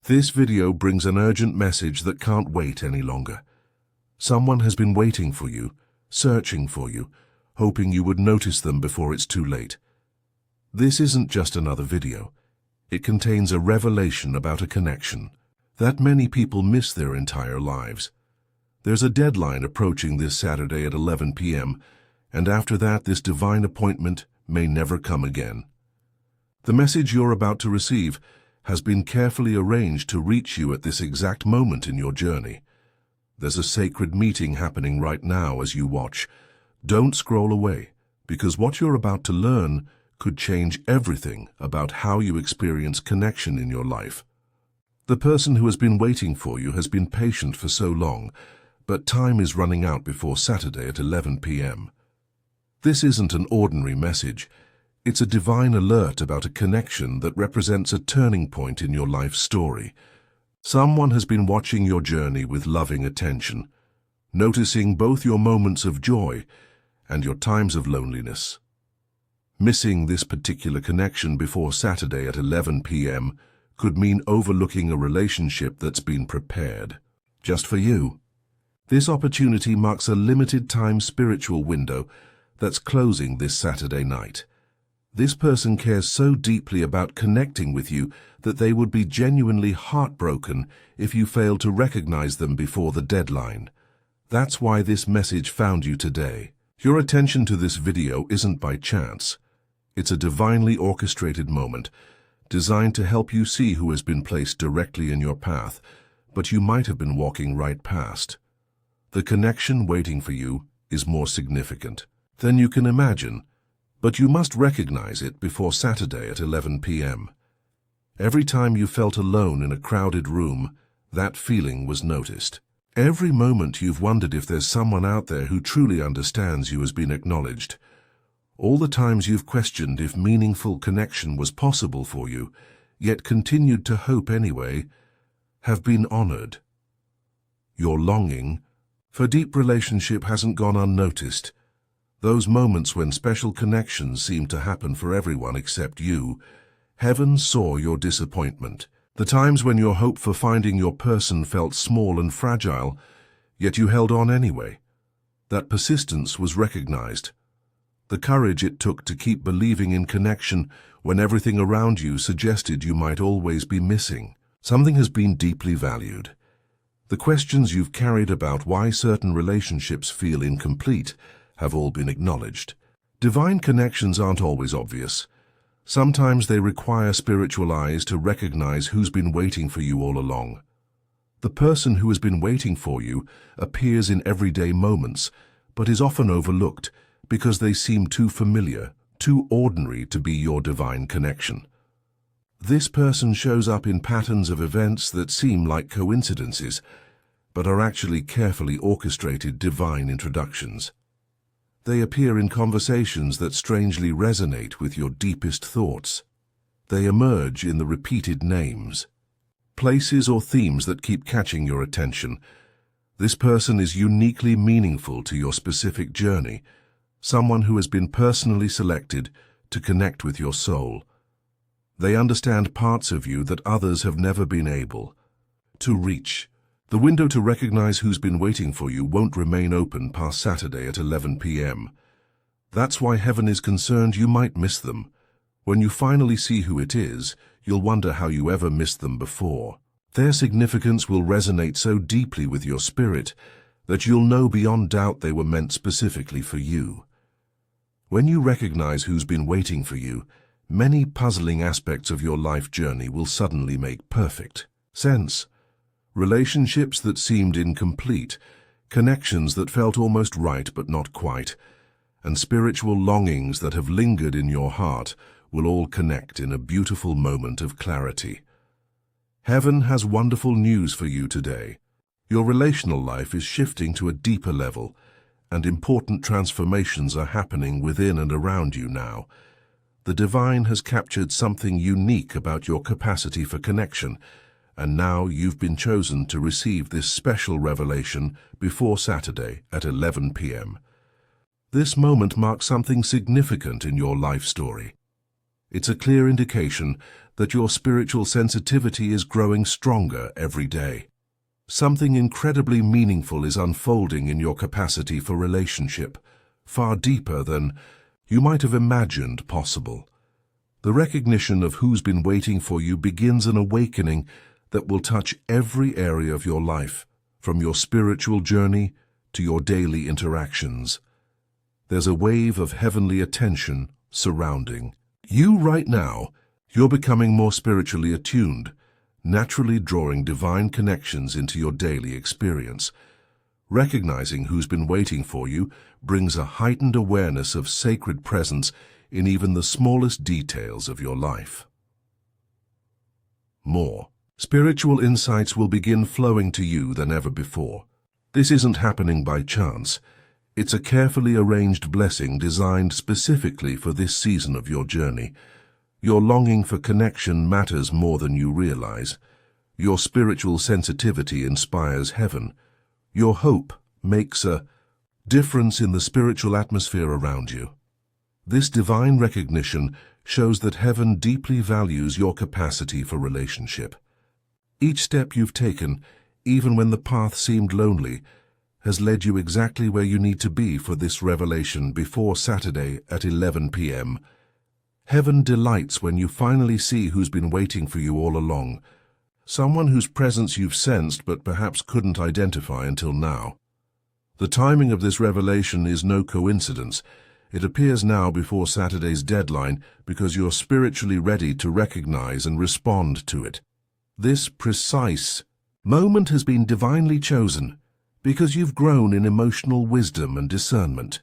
This video brings an urgent message that can't wait any longer. Someone has been waiting for you, searching for you, hoping you would notice them before it's too late. This isn't just another video. It contains a revelation about a connection that many people miss their entire lives. There's a deadline approaching this Saturday at 11 p.m., and after that, this divine appointment may never come again. The message you're about to receive has been carefully arranged to reach you at this exact moment in your journey. There's a sacred meeting happening right now as you watch. Don't scroll away, because what you're about to learn could change everything about how you experience connection in your life. The person who has been waiting for you has been patient for so long, but time is running out before Saturday at 11 p.m. This isn't an ordinary message. It's a divine alert about a connection that represents a turning point in your life story. Someone has been watching your journey with loving attention, noticing both your moments of joy and your times of loneliness. Missing this particular connection before Saturday at 11 p.m. could mean overlooking a relationship that's been prepared just for you. This opportunity marks a limited-time spiritual window that's closing this Saturday night. This person cares so deeply about connecting with you that they would be genuinely heartbroken if you failed to recognize them before the deadline. That's why this message found you today. Your attention to this video isn't by chance. It's a divinely orchestrated moment, designed to help you see who has been placed directly in your path, but you might have been walking right past. The connection waiting for you is more significant than you can imagine, but you must recognize it before Saturday at 11 p.m. Every time you felt alone in a crowded room, that feeling was noticed. Every moment you've wondered if there's someone out there who truly understands you has been acknowledged. All the times you've questioned if meaningful connection was possible for you, yet continued to hope anyway, have been honored. Your longing for deep relationship hasn't gone unnoticed. Those moments when special connections seem to happen for everyone except you, heaven saw your disappointment. The times when your hope for finding your person felt small and fragile, yet you held on anyway. That persistence was recognized. The courage it took to keep believing in connection when everything around you suggested you might always be missing. Something has been deeply valued. The questions you've carried about why certain relationships feel incomplete have all been acknowledged. Divine connections aren't always obvious. Sometimes they require spiritual eyes to recognize who's been waiting for you all along. The person who has been waiting for you appears in everyday moments, but is often overlooked because they seem too familiar, too ordinary to be your divine connection. This person shows up in patterns of events that seem like coincidences, but are actually carefully orchestrated divine introductions. They appear in conversations that strangely resonate with your deepest thoughts. They emerge in the repeated names, places or themes that keep catching your attention. This person is uniquely meaningful to your specific journey, someone who has been personally selected to connect with your soul. They understand parts of you that others have never been able to reach. The window to recognize who's been waiting for you won't remain open past Saturday at 11 p.m. That's why heaven is concerned you might miss them. When you finally see who it is, you'll wonder how you ever missed them before. Their significance will resonate so deeply with your spirit that you'll know beyond doubt they were meant specifically for you. When you recognize who's been waiting for you, many puzzling aspects of your life journey will suddenly make perfect sense. Relationships that seemed incomplete, connections that felt almost right but not quite, and spiritual longings that have lingered in your heart will all connect in a beautiful moment of clarity. Heaven has wonderful news for you today. Your relational life is shifting to a deeper level, and important transformations are happening within and around you now. The divine has captured something unique about your capacity for connection, and now you've been chosen to receive this special revelation before Saturday at 11 p.m. This moment marks something significant in your life story. It's a clear indication that your spiritual sensitivity is growing stronger every day. Something incredibly meaningful is unfolding in your capacity for relationship, far deeper than you might have imagined possible. The recognition of who's been waiting for you begins an awakening that will touch every area of your life, from your spiritual journey to your daily interactions. There's a wave of heavenly attention surrounding you right now. You're becoming more spiritually attuned, naturally drawing divine connections into your daily experience. Recognizing who's been waiting for you brings a heightened awareness of sacred presence in even the smallest details of your life. More spiritual insights will begin flowing to you than ever before. This isn't happening by chance. It's a carefully arranged blessing designed specifically for this season of your journey. Your longing for connection matters more than you realize. Your spiritual sensitivity inspires heaven. Your hope makes a difference in the spiritual atmosphere around you. This divine recognition shows that heaven deeply values your capacity for relationship. Each step you've taken, even when the path seemed lonely, has led you exactly where you need to be for this revelation before Saturday at 11 p.m. Heaven delights when you finally see who's been waiting for you all along, someone whose presence you've sensed but perhaps couldn't identify until now. The timing of this revelation is no coincidence. It appears now before Saturday's deadline because you're spiritually ready to recognize and respond to it. This precise moment has been divinely chosen because you've grown in emotional wisdom and discernment.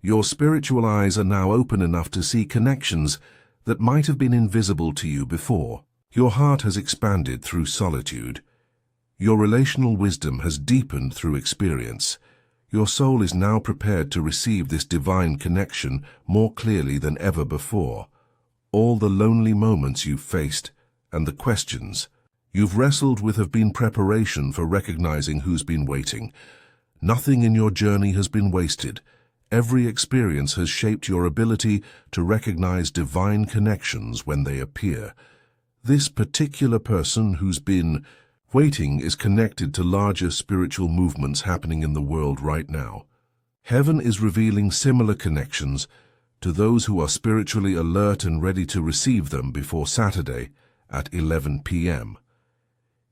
Your spiritual eyes are now open enough to see connections that might have been invisible to you before. Your heart has expanded through solitude. Your relational wisdom has deepened through experience. Your soul is now prepared to receive this divine connection more clearly than ever before. All the lonely moments you've faced and the questions you've wrestled with have been preparation for recognizing who's been waiting. Nothing in your journey has been wasted. Every experience has shaped your ability to recognize divine connections when they appear. This particular person who's been waiting is connected to larger spiritual movements happening in the world right now. Heaven is revealing similar connections to those who are spiritually alert and ready to receive them before Saturday at 11 p.m.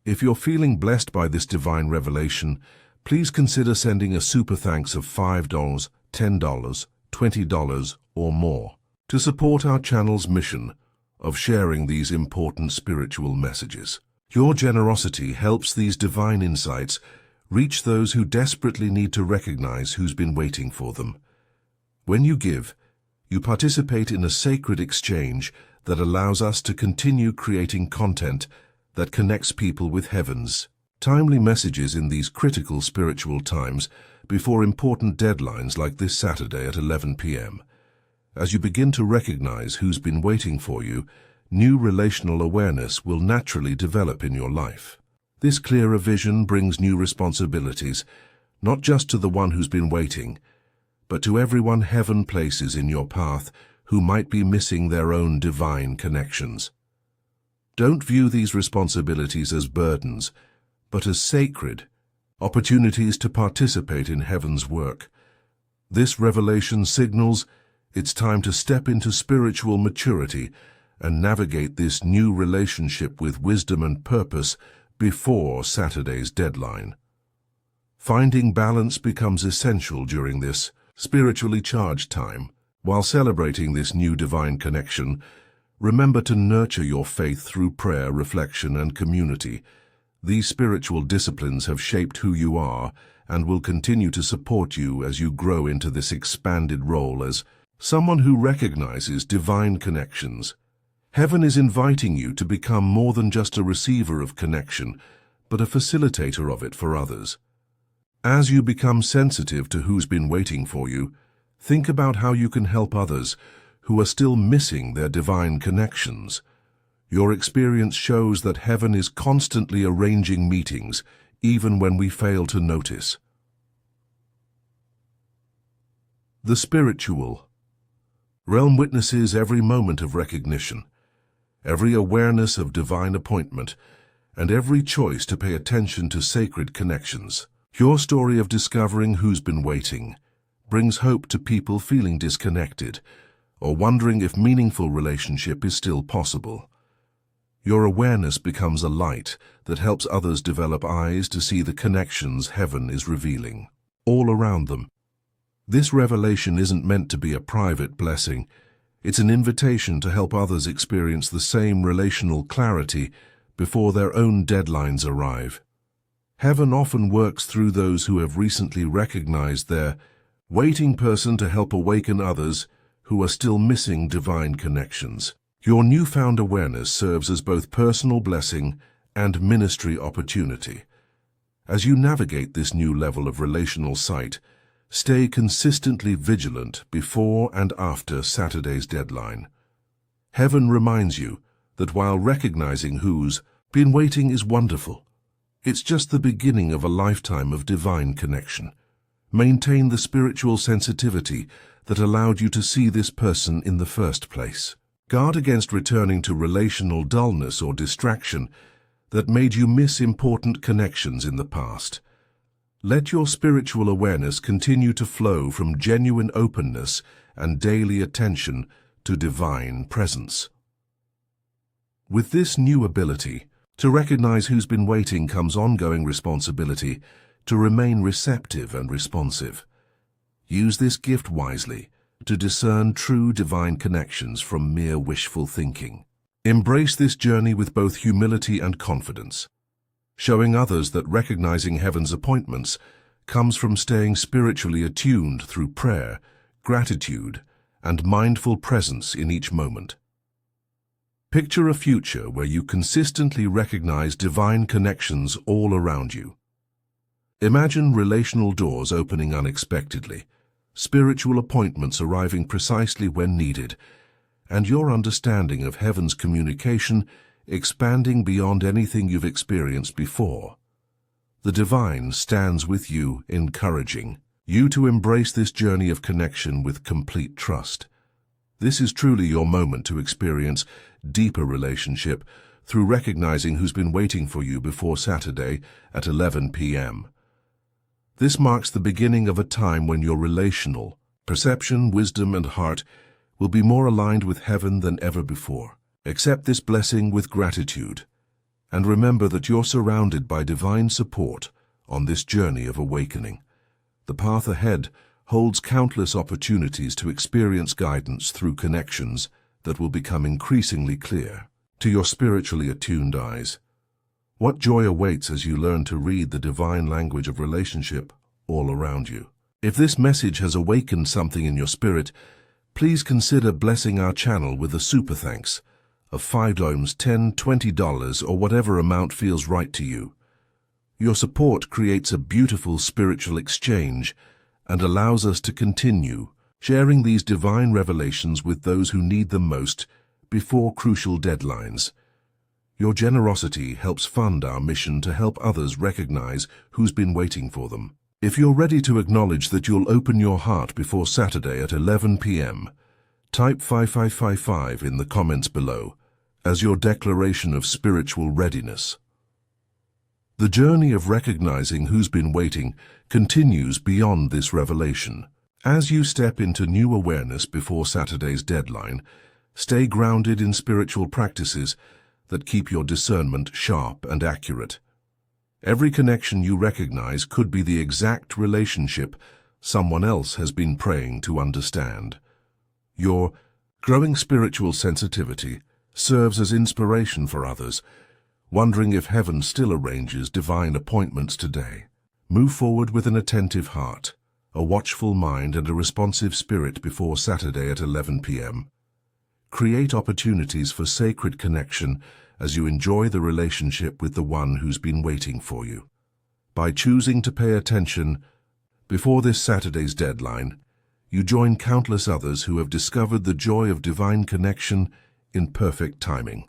If you're feeling blessed by this divine revelation, please consider sending a super thanks of $5, $10, $20, or more to support our channel's mission of sharing these important spiritual messages. Your generosity helps these divine insights reach those who desperately need to recognize who's been waiting for them. When you give, you participate in a sacred exchange that allows us to continue creating content that connects people with heaven's timely messages in these critical spiritual times before important deadlines like this Saturday at 11 p.m. As you begin to recognize who's been waiting for you, new relational awareness will naturally develop in your life. This clearer vision brings new responsibilities, not just to the one who's been waiting, but to everyone heaven places in your path who might be missing their own divine connections. Don't view these responsibilities as burdens, but as sacred opportunities to participate in heaven's work. This revelation signals it's time to step into spiritual maturity and navigate this new relationship with wisdom and purpose before Saturday's deadline. Finding balance becomes essential during this spiritually charged time. While celebrating this new divine connection, remember to nurture your faith through prayer, reflection, and community. These spiritual disciplines have shaped who you are and will continue to support you as you grow into this expanded role as someone who recognizes divine connections. Heaven is inviting you to become more than just a receiver of connection, but a facilitator of it for others. As you become sensitive to who's been waiting for you, think about how you can help others who are still missing their divine connections. Your experience shows that heaven is constantly arranging meetings, even when we fail to notice. The spiritual realm witnesses every moment of recognition. every awareness of divine appointment, and every choice to pay attention to sacred connections. Your story of discovering who's been waiting brings hope to people feeling disconnected or wondering if meaningful relationship is still possible. Your awareness becomes a light that helps others develop eyes to see the connections heaven is revealing all around them. This revelation isn't meant to be a private blessing. It's an invitation to help others experience the same relational clarity before their own deadlines arrive. Heaven often works through those who have recently recognized their waiting person to help awaken others who are still missing divine connections. Your newfound awareness serves as both personal blessing and ministry opportunity. As you navigate this new level of relational sight, stay consistently vigilant before and after Saturday's deadline. Heaven reminds you that while recognizing who's been waiting is wonderful, it's just the beginning of a lifetime of divine connection. Maintain the spiritual sensitivity that allowed you to see this person in the first place. Guard against returning to relational dullness or distraction that made you miss important connections in the past. Let your spiritual awareness continue to flow from genuine openness and daily attention to divine presence. With this new ability to recognize who's been waiting comes ongoing responsibility to remain receptive and responsive. Use this gift wisely to discern true divine connections from mere wishful thinking. Embrace this journey with both humility and confidence, showing others that recognizing heaven's appointments comes from staying spiritually attuned through prayer, gratitude, and mindful presence in each moment. Picture a future where you consistently recognize divine connections all around you. Imagine relational doors opening unexpectedly, spiritual appointments arriving precisely when needed, and your understanding of heaven's communication expanding beyond anything you've experienced before. The divine stands with you, encouraging you to embrace this journey of connection with complete trust. This is truly your moment to experience deeper relationship through recognizing who's been waiting for you before Saturday at 11 p.m. This marks the beginning of a time when your relational perception, wisdom, and heart will be more aligned with heaven than ever before. Accept this blessing with gratitude, and remember that you're surrounded by divine support on this journey of awakening. The path ahead holds countless opportunities to experience guidance through connections that will become increasingly clear to your spiritually attuned eyes. What joy awaits as you learn to read the divine language of relationship all around you. If this message has awakened something in your spirit, please consider blessing our channel with a super thanks of $5, $10, $20, or whatever amount feels right to you. Your support creates a beautiful spiritual exchange and allows us to continue sharing these divine revelations with those who need them most before crucial deadlines. Your generosity helps fund our mission to help others recognize who's been waiting for them. If you're ready to acknowledge that you'll open your heart before Saturday at 11 p.m., type 5555 in the comments below as your declaration of spiritual readiness. The journey of recognizing who's been waiting continues beyond this revelation. As you step into new awareness before Saturday's deadline, stay grounded in spiritual practices that keep your discernment sharp and accurate. Every connection you recognize could be the exact relationship someone else has been praying to understand. Your growing spiritual sensitivity serves as inspiration for others, wondering if heaven still arranges divine appointments today. Move forward with an attentive heart, a watchful mind, and a responsive spirit before Saturday at 11 p.m. Create opportunities for sacred connection as you enjoy the relationship with the one who's been waiting for you. By choosing to pay attention before this Saturday's deadline, you join countless others who have discovered the joy of divine connection in perfect timing.